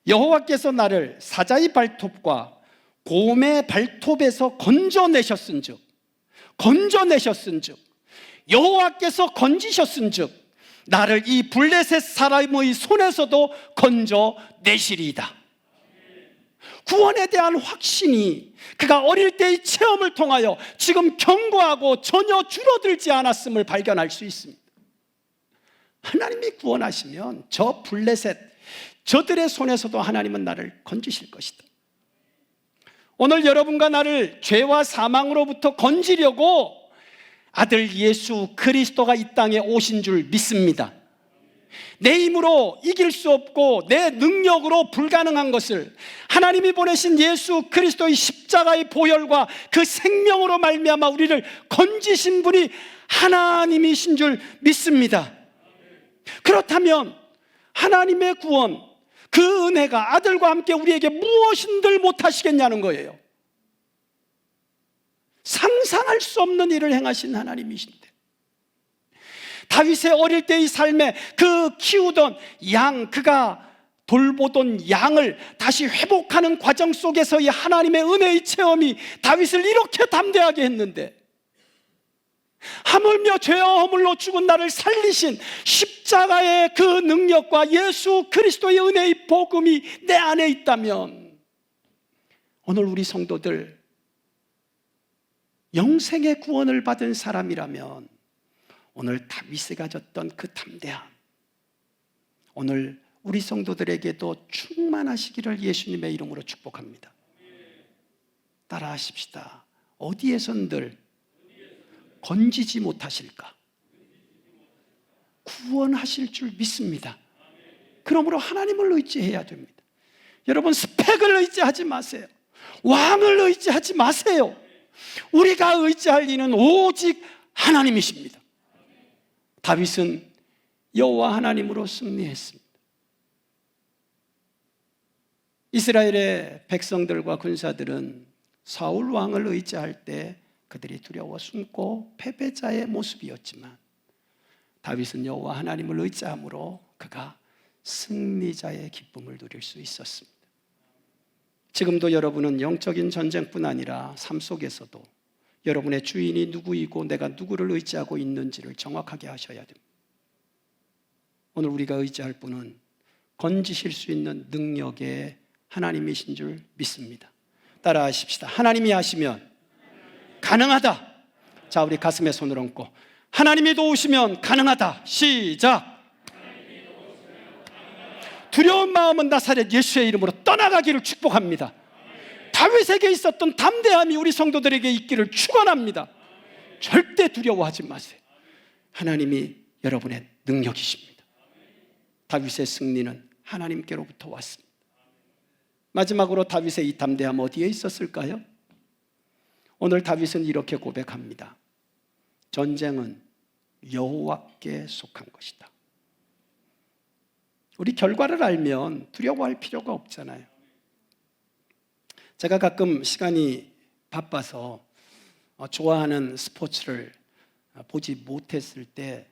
여호와께서 나를 사자의 발톱과 곰의 발톱에서 건져내셨은즉 여호와께서 건지셨은즉 나를 이 블레셋 사람의 손에서도 건져내시리이다. 구원에 대한 확신이 그가 어릴 때의 체험을 통하여 지금 견고하고 전혀 줄어들지 않았음을 발견할 수 있습니다. 하나님이 구원하시면 저 블레셋 저들의 손에서도 하나님은 나를 건지실 것이다. 오늘 여러분과 나를 죄와 사망으로부터 건지려고 아들 예수 그리스도가 이 땅에 오신 줄 믿습니다. 내 힘으로 이길 수 없고 내 능력으로 불가능한 것을 하나님이 보내신 예수 그리스도의 십자가의 보혈과 그 생명으로 말미암아 우리를 건지신 분이 하나님이신 줄 믿습니다. 그렇다면 하나님의 구원, 그 은혜가 아들과 함께 우리에게 무엇인들 못하시겠냐는 거예요. 상상할 수 없는 일을 행하신 하나님이신데 다윗의 어릴 때의 삶에 그 키우던 양, 그가 돌보던 양을 다시 회복하는 과정 속에서의 하나님의 은혜의 체험이 다윗을 이렇게 담대하게 했는데 하물며 죄와 허물로 죽은 나를 살리신 십자가의 그 능력과 예수 그리스도의 은혜의 복음이 내 안에 있다면 오늘 우리 성도들 영생의 구원을 받은 사람이라면 오늘 다윗이 가졌던 그 담대함 오늘 우리 성도들에게도 충만하시기를 예수님의 이름으로 축복합니다. 따라하십시다. 어디에선들 건지지 못하실까? 구원하실 줄 믿습니다. 그러므로 하나님을 의지해야 됩니다. 여러분 스펙을 의지하지 마세요. 왕을 의지하지 마세요. 우리가 의지할 이는 오직 하나님이십니다. 다윗은 여호와 하나님으로 승리했습니다. 이스라엘의 백성들과 군사들은 사울 왕을 의지할 때 그들이 두려워 숨고 패배자의 모습이었지만 다윗은 여호와 하나님을 의지함으로 그가 승리자의 기쁨을 누릴 수 있었습니다. 지금도 여러분은 영적인 전쟁뿐 아니라 삶 속에서도 여러분의 주인이 누구이고 내가 누구를 의지하고 있는지를 정확하게 하셔야 됩니다. 오늘 우리가 의지할 분은 건지실 수 있는 능력의 하나님이신 줄 믿습니다. 따라하십시다. 하나님이 하시면 가능하다. 자, 우리 가슴에 손을 얹고 하나님이 도우시면 가능하다. 시작. 두려운 마음은 나사렛 예수의 이름으로 떠나가기를 축복합니다. 다윗에게 있었던 담대함이 우리 성도들에게 있기를 축원합니다. 절대 두려워하지 마세요. 하나님이 여러분의 능력이십니다. 다윗의 승리는 하나님께로부터 왔습니다. 마지막으로 다윗의 이 담대함 어디에 있었을까요? 오늘 다윗은 이렇게 고백합니다. 전쟁은 여호와께 속한 것이다. 우리 결과를 알면 두려워할 필요가 없잖아요. 제가 가끔 시간이 바빠서 좋아하는 스포츠를 보지 못했을 때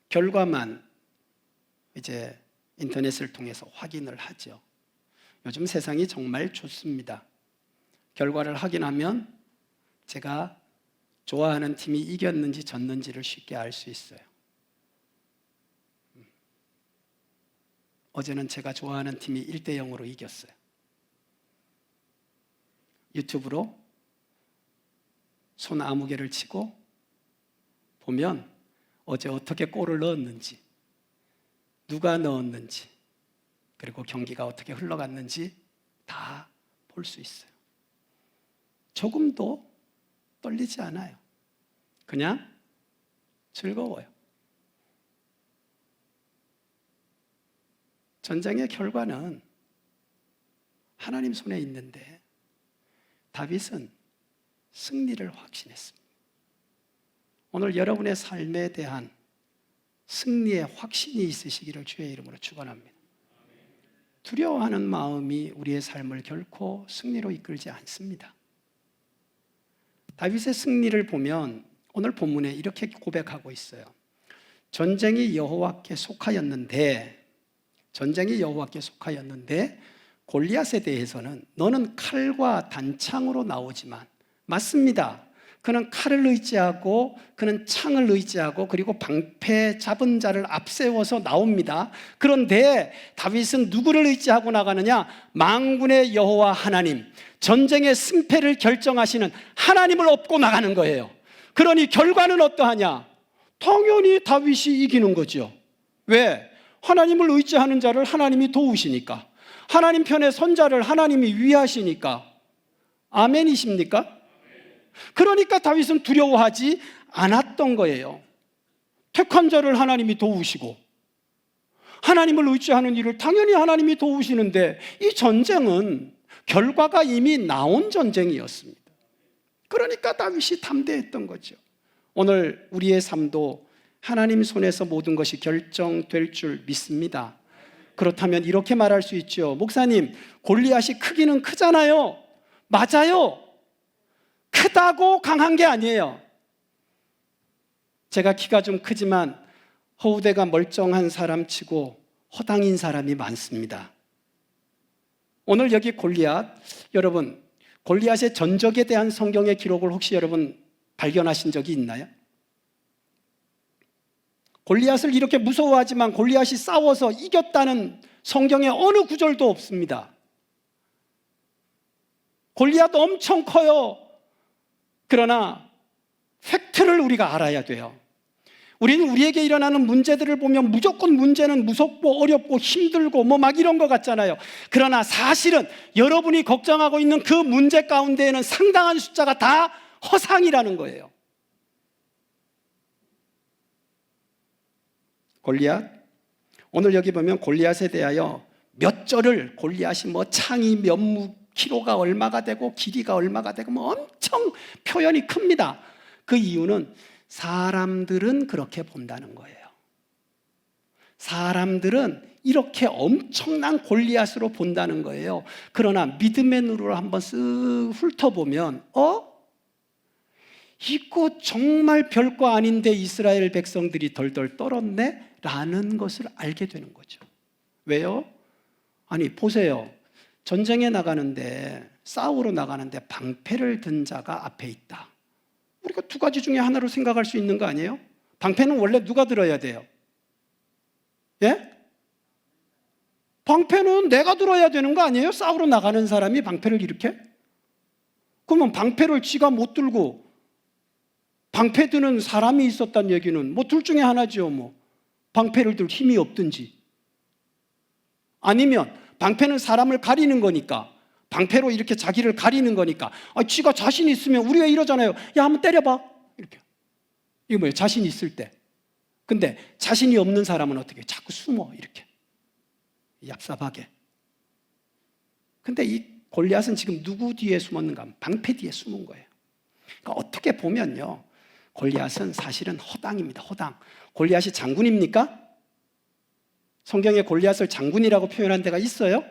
결과만 이제 인터넷을 통해서 확인을 하죠. 요즘 세상이 정말 좋습니다. 결과를 확인하면 제가 좋아하는 팀이 이겼는지 졌는지를 쉽게 알 수 있어요. 어제는 제가 좋아하는 팀이 1대0으로 이겼어요. 유튜브로 손 아무개를 치고 보면 어제 어떻게 골을 넣었는지, 누가 넣었는지, 그리고 경기가 어떻게 흘러갔는지 다 볼 수 있어요. 조금도 떨리지 않아요. 그냥 즐거워요. 전쟁의 결과는 하나님 손에 있는데 다윗은 승리를 확신했습니다. 오늘 여러분의 삶에 대한 승리의 확신이 있으시기를 주의 이름으로 축원합니다. 두려워하는 마음이 우리의 삶을 결코 승리로 이끌지 않습니다. 다윗의 승리를 보면 오늘 본문에 이렇게 고백하고 있어요. 전쟁이 여호와께 속하였는데 골리앗에 대해서는 너는 칼과 단창으로 나오지만, 맞습니다. 그는 칼을 의지하고 그는 창을 의지하고 그리고 방패 잡은 자를 앞세워서 나옵니다. 그런데 다윗은 누구를 의지하고 나가느냐? 만군의 여호와 하나님, 전쟁의 승패를 결정하시는 하나님을 업고 나가는 거예요. 그러니 결과는 어떠하냐? 당연히 다윗이 이기는 거죠. 왜? 하나님을 의지하는 자를 하나님이 도우시니까, 하나님 편에 선 자를 하나님이 위하시니까. 아멘이십니까? 그러니까 다윗은 두려워하지 않았던 거예요. 택한 자를 하나님이 도우시고 하나님을 의지하는 일을 당연히 하나님이 도우시는데, 이 전쟁은 결과가 이미 나온 전쟁이었습니다. 그러니까 다윗이 담대했던 거죠. 오늘 우리의 삶도 하나님 손에서 모든 것이 결정될 줄 믿습니다. 그렇다면 이렇게 말할 수 있죠. 목사님, 골리앗이 크기는 크잖아요. 맞아요. 크다고 강한 게 아니에요. 제가 키가 좀 크지만 허우대가 멀쩡한 사람치고 허당인 사람이 많습니다. 오늘 여기 골리앗, 여러분, 골리앗의 전적에 대한 성경의 기록을 혹시 여러분 발견하신 적이 있나요? 골리앗을 이렇게 무서워하지만 골리앗이 싸워서 이겼다는 성경의 어느 구절도 없습니다. 골리앗 엄청 커요. 그러나 팩트를 우리가 알아야 돼요. 우리는 우리에게 일어나는 문제들을 보면 무조건 문제는 무섭고 어렵고 힘들고 막 이런 것 같잖아요. 그러나 사실은 여러분이 걱정하고 있는 그 문제 가운데에는 상당한 숫자가 다 허상이라는 거예요. 골리앗, 오늘 여기 보면 골리앗에 대하여 몇 절을, 골리앗이 창이 몇 키로가 얼마가 되고 길이가 얼마가 되고 엄청 표현이 큽니다. 그 이유는 사람들은 그렇게 본다는 거예요. 사람들은 이렇게 엄청난 골리앗으로 본다는 거예요. 그러나 믿음의 눈으로 한번 쓱 훑어보면 이거 정말 별거 아닌데 이스라엘 백성들이 덜덜 떨었네? 라는 것을 알게 되는 거죠. 왜요? 아니 보세요. 전쟁에 나가는데, 싸우러 나가는데 방패를 든 자가 앞에 있다. 우리가 두 가지 중에 하나로 생각할 수 있는 거 아니에요? 방패는 원래 누가 들어야 돼요? 예? 방패는 내가 들어야 되는 거 아니에요? 싸우러 나가는 사람이 방패를 이렇게? 그러면 방패를 지가 못 들고 방패 드는 사람이 있었다는 얘기는 둘 중에 하나죠. 방패를 들 힘이 없든지, 아니면 방패는 사람을 가리는 거니까 방패로 이렇게 자기를 가리는 거니까. 지가 자신 있으면 우리가 이러잖아요. 야, 한번 때려봐. 이렇게. 이거 뭐예요? 자신 있을 때. 근데 자신이 없는 사람은 어떻게 해요? 자꾸 숨어, 이렇게. 얍삽하게. 근데 이 골리앗은 지금 누구 뒤에 숨었는가 하면 방패 뒤에 숨은 거예요. 그러니까 어떻게 보면요, 골리앗은 사실은 허당입니다. 허당. 골리앗이 장군입니까? 성경에 골리앗을 장군이라고 표현한 데가 있어요?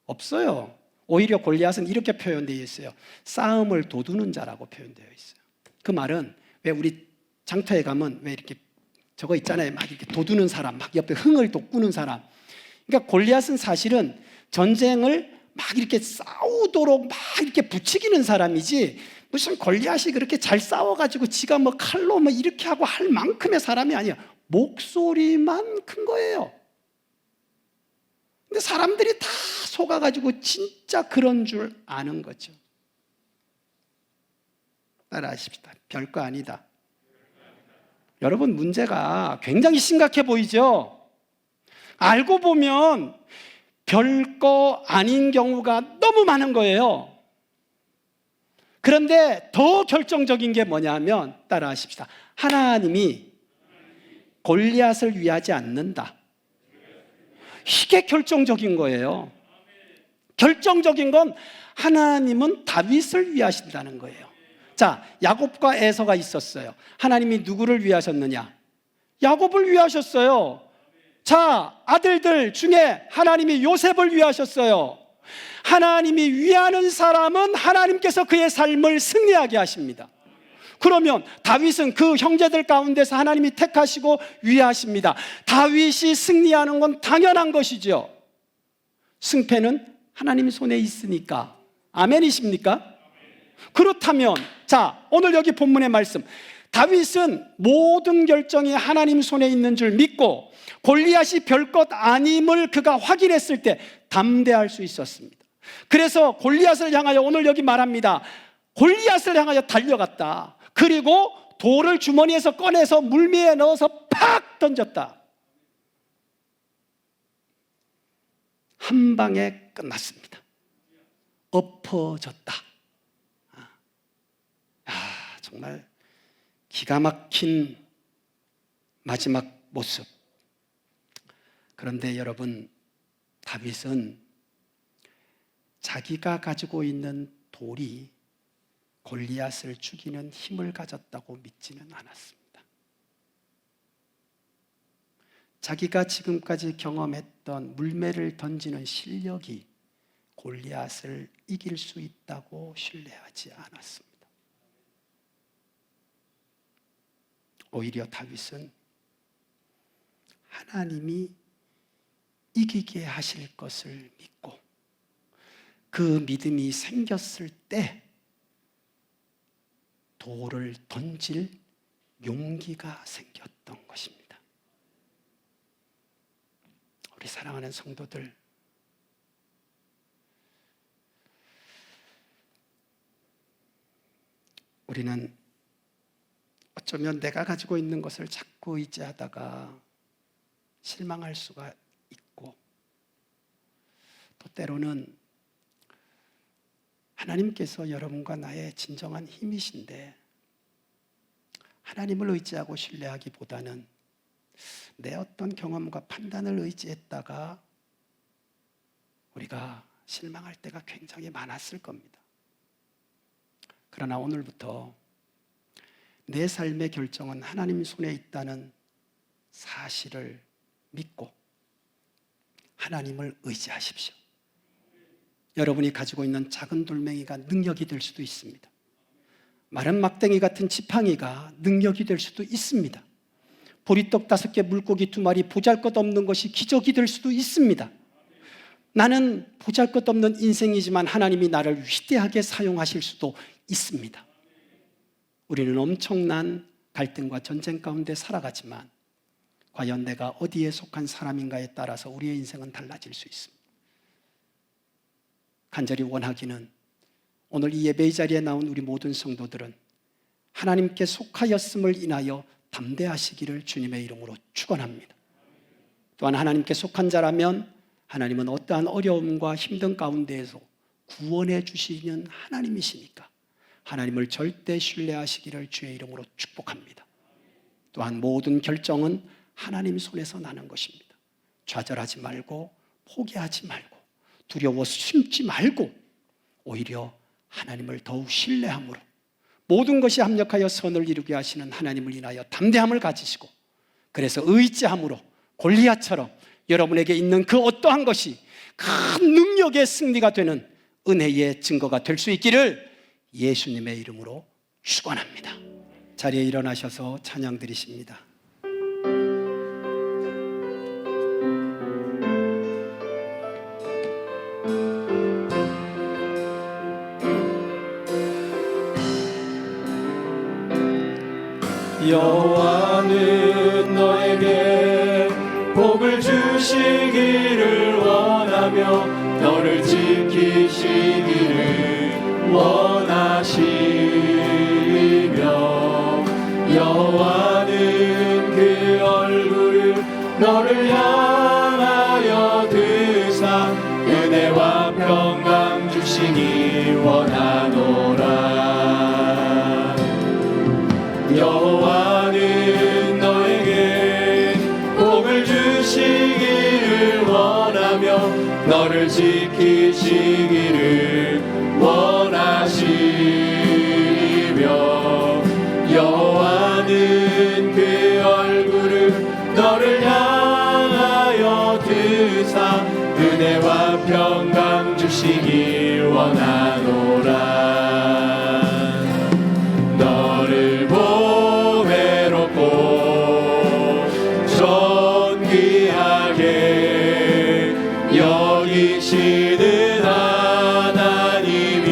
없어요. 오히려 골리앗은 이렇게 표현되어 있어요. 싸움을 도두는 자라고 표현되어 있어요. 그 말은 왜 우리 장터에 가면 왜 이렇게 저거 있잖아요. 막 이렇게 도두는 사람, 막 옆에 흥을 돋구는 사람. 그러니까 골리앗은 사실은 전쟁을 막 이렇게 싸우도록 막 이렇게 부추기는 사람이지, 무슨 골리앗이 그렇게 잘 싸워가지고 지가 뭐 칼로 뭐 이렇게 하고 할 만큼의 사람이 아니야. 목소리만 큰 거예요. 근데 사람들이 다 속아가지고 진짜 그런 줄 아는 거죠. 따라하십시다. 별거 아니다. 여러분, 문제가 굉장히 심각해 보이죠? 알고 보면 별거 아닌 경우가 너무 많은 거예요. 그런데 더 결정적인 게 뭐냐면, 따라하십시다. 하나님이 골리앗을 위하지 않는다. 이게 결정적인 거예요. 결정적인 건 하나님은 다윗을 위하신다는 거예요. 자, 야곱과 에서가 있었어요. 하나님이 누구를 위하셨느냐? 야곱을 위하셨어요. 자, 아들들 중에 하나님이 요셉을 위하셨어요. 하나님이 위하는 사람은 하나님께서 그의 삶을 승리하게 하십니다. 그러면 다윗은 그 형제들 가운데서 하나님이 택하시고 위하십니다. 다윗이 승리하는 건 당연한 것이죠. 승패는 하나님 손에 있으니까. 아멘이십니까? 그렇다면, 자, 오늘 여기 본문의 말씀, 다윗은 모든 결정이 하나님 손에 있는 줄 믿고 골리앗이 별것 아님을 그가 확인했을 때 담대할 수 있었습니다. 그래서 골리앗을 향하여, 오늘 여기 말합니다, 골리앗을 향하여 달려갔다. 그리고 돌을 주머니에서 꺼내서 물미에 넣어서 팍 던졌다. 한 방에 끝났습니다. 엎어졌다. 정말 기가 막힌 마지막 모습. 그런데 여러분, 다윗은 자기가 가지고 있는 돌이 골리앗을 죽이는 힘을 가졌다고 믿지는 않았습니다. 자기가 지금까지 경험했던 물매를 던지는 실력이 골리앗을 이길 수 있다고 신뢰하지 않았습니다. 오히려 다윗은 하나님이 이기게 하실 것을 믿고 그 믿음이 생겼을 때 돌을 던질 용기가 생겼던 것입니다. 우리 사랑하는 성도들, 우리는 어쩌면 내가 가지고 있는 것을 자꾸 의지하다가 실망할 수가 있고, 또 때로는 하나님께서 여러분과 나의 진정한 힘이신데 하나님을 의지하고 신뢰하기보다는 내 어떤 경험과 판단을 의지했다가 우리가 실망할 때가 굉장히 많았을 겁니다. 그러나 오늘부터 내 삶의 결정은 하나님 손에 있다는 사실을 믿고 하나님을 의지하십시오. 여러분이 가지고 있는 작은 돌멩이가 능력이 될 수도 있습니다. 마른 막대기 같은 지팡이가 능력이 될 수도 있습니다. 보리떡 5개, 물고기 2마리, 보잘것없는 것이 기적이 될 수도 있습니다. 나는 보잘것없는 인생이지만 하나님이 나를 위대하게 사용하실 수도 있습니다. 우리는 엄청난 갈등과 전쟁 가운데 살아가지만 과연 내가 어디에 속한 사람인가에 따라서 우리의 인생은 달라질 수 있습니다. 간절히 원하기는 오늘 이 예배의 자리에 나온 우리 모든 성도들은 하나님께 속하였음을 인하여 담대하시기를 주님의 이름으로 축원합니다. 또한 하나님께 속한 자라면 하나님은 어떠한 어려움과 힘든 가운데에서 구원해 주시는 하나님이시니까 하나님을 절대 신뢰하시기를 주의 이름으로 축복합니다. 또한 모든 결정은 하나님 손에서 나는 것입니다. 좌절하지 말고 포기하지 말고 두려워 숨지 말고 오히려 하나님을 더욱 신뢰함으로 모든 것이 합력하여 선을 이루게 하시는 하나님을 인하여 담대함을 가지시고 그래서 의지함으로 골리앗처럼 여러분에게 있는 그 어떠한 것이 큰 능력의 승리가 되는 은혜의 증거가 될 수 있기를 예수님의 이름으로 축원합니다. 자리에 일어나셔서 찬양 드리십니다. 여호와는 너에게 복을 주시기를 원하며 너를 지키시기를 원하시며 여호와는 그 얼굴을 너를 향하여 드사 은혜와 평강 주시기 원하노라. 여호와는 너에게 복을 주시기를 원하며 너를 지키시기를 원하시며 여호와는 그 얼굴을 너를 향하여 드사 은혜와 평강 주시길 원하노라. 너를 존귀하게 여기시는 하나님이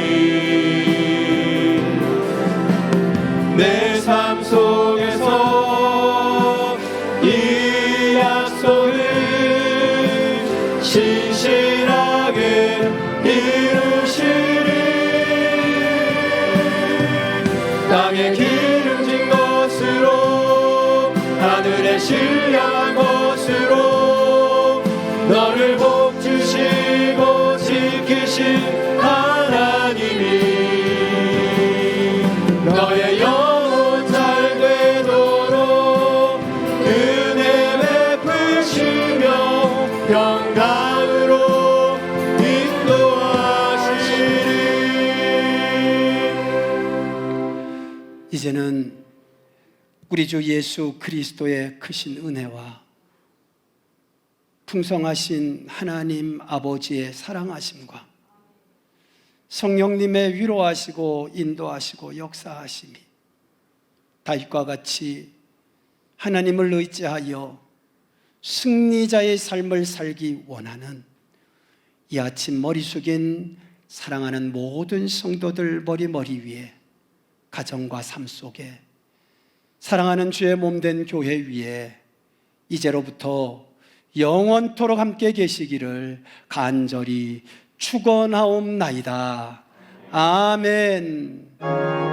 내 삶 속에서 이 약속을 신실하게 이루시리. 땅에 기름진 것으로 하늘에 신령한 것으로 너를 복 주시고 지키신 하나님이 너의 영혼 잘 되도록 은혜 베푸시며 평강으로 인도하시리. 이제는 우리 주 예수 그리스도의 크신 은혜와 풍성하신 하나님 아버지의 사랑하심과 성령님의 위로하시고 인도하시고 역사하심이 다윗과 같이 하나님을 의지하여 승리자의 삶을 살기 원하는 이 아침 머리 숙인 사랑하는 모든 성도들 머리 위에 가정과 삶 속에 사랑하는 주의 몸된 교회 위에 이제로부터 영원토록 함께 계시기를 간절히 축원하옵나이다. 아멘.